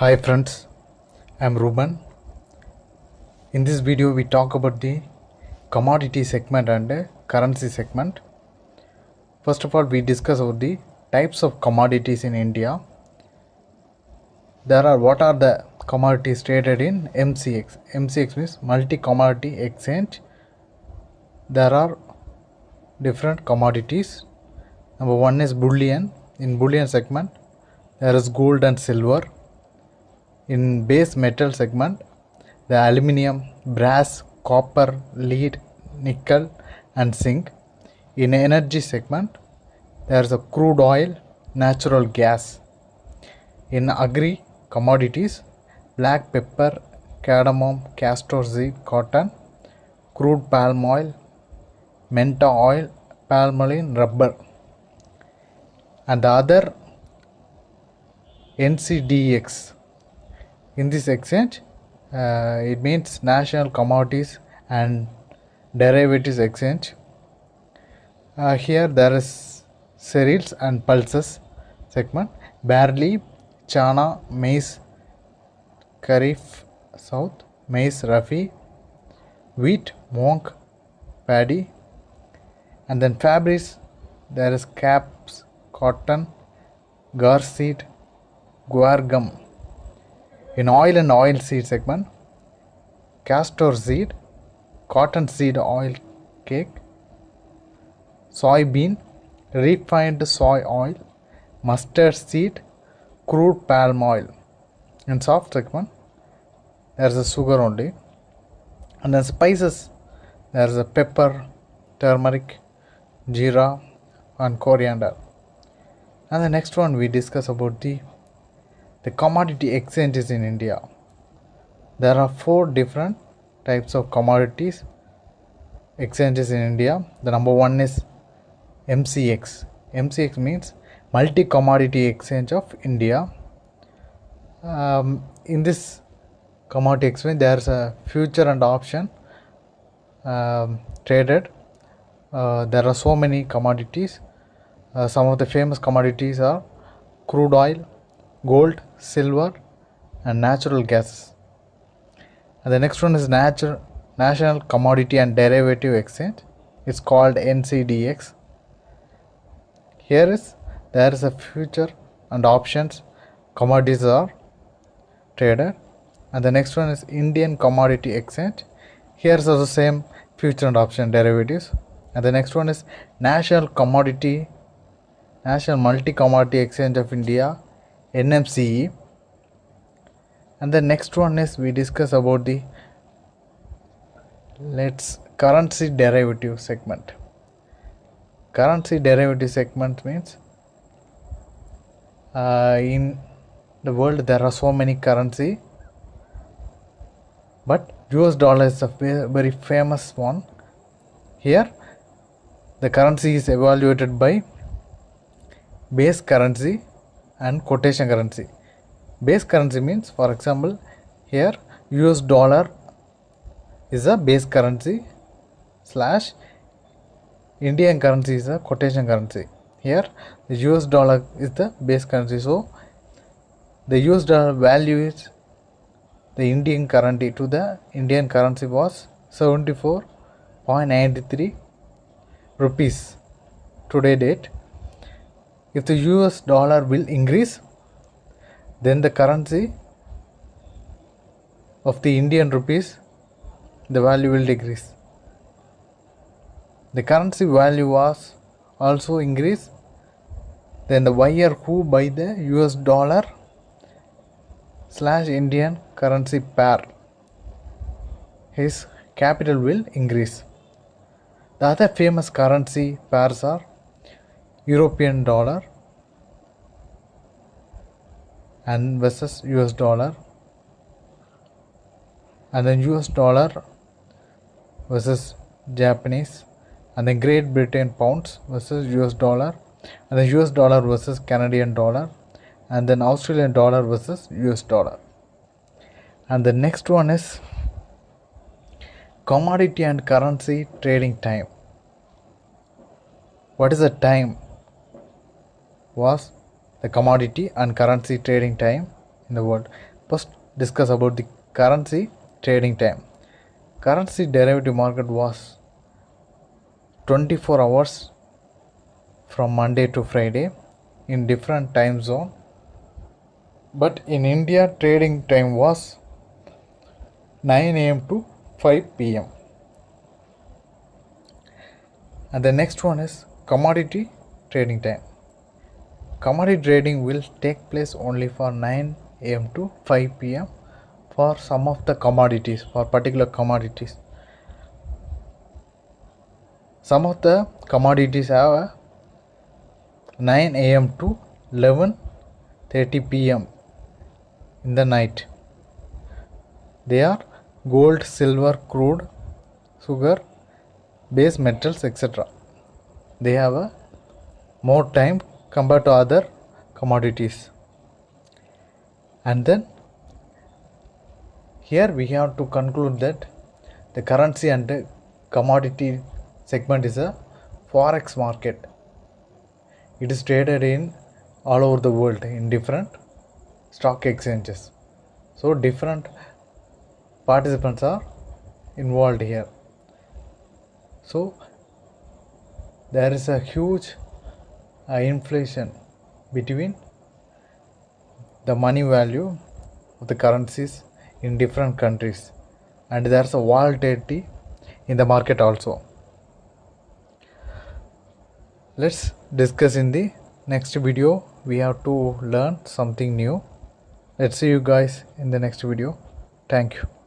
Hi friends, I'm Ruben. In this video we talk about the commodity segment and currency segment. First of all, we discuss about the types of commodities in India. What are the commodities traded in MCX? MCX means multi commodity exchange. There are different commodities. Number one is bullion. In bullion segment there is gold and silver. In base metal segment, the aluminium, brass, copper, lead, nickel and zinc. In energy segment, there is a crude oil, natural gas. In agri commodities, black pepper, cardamom, castor seed, cotton, crude palm oil, menta oil, palmolene, rubber. And the other NCDX. In this exchange, it means National Commodities and Derivatives Exchange. Here there is cereals and pulses segment: barley, chana, maize, kharif, south, maize, rafi, wheat, monk, paddy. And then fabrics, there is caps, cotton, gar seed, guar gum. In oil and oil seed segment, castor seed, cotton seed oil cake, soybean, refined soy oil, mustard seed, crude palm oil. In soft segment, there is a sugar only. And then spices, there is a pepper, turmeric, jeera and coriander. And the next one we discuss about the commodity exchanges in India. There are 4 different types of commodities exchanges in India. The number one is MCX. MCX means Multi Commodity Exchange of India. In this commodity exchange, there is a future and option traded. There are so many commodities. Some of the famous commodities are crude oil, gold, silver and natural gas. And the next one is National Commodity and Derivative Exchange. It's called NCDX. There is a future and options commodities are traded. And the next one is Indian Commodity Exchange. Here is also same future and option derivatives. And the next one is National Multi Commodity Exchange of India, NMCE. And the next one is we discuss about the currency derivative segment. Currency derivative segment means in the world there are so many currency, but US dollar is a very famous one. Here the currency is evaluated by base currency and quotation currency. Base currency means, for example, here US dollar is a base currency / Indian currency is a quotation currency. Here the US dollar is the base currency, so the US dollar value is the Indian currency to the Indian currency was 74.93 rupees today date. If the US dollar will increase, then the currency of the Indian rupees, the value will decrease. The currency value was also increased, then the buyer who buy the US dollar / Indian currency pair, his capital will increase. The other famous currency pairs are European dollar and versus US dollar, and then US dollar versus Japanese, and then Great Britain pounds versus US dollar, and then US dollar versus Canadian dollar, and then Australian dollar versus US dollar. And the next one is commodity and currency trading time. What is the time was the commodity and currency trading time in the world? First discuss about the currency trading time. Currency derivative market was 24 hours from Monday to Friday in different time zone, but in India trading time was 9 a.m. to 5 p.m. And the next one is commodity trading time. Commodity trading will take place only for 9 a.m. to 5 p.m. for some of the commodities, for particular commodities. Some of the commodities have a 9 a.m. to 11:30 p.m. in the night. They are gold, silver, crude, sugar, base metals, etc. They have a more time compared to other commodities. And then here we have to conclude that the currency and the commodity segment is a forex market. It is traded in all over the world in different stock exchanges. So different participants are involved here. So there is a huge inflation between the money value of the currencies in different countries, and there's a volatility in the market also. Let's discuss in the next video. We have to learn something new. Let's see you guys in the next video. Thank you.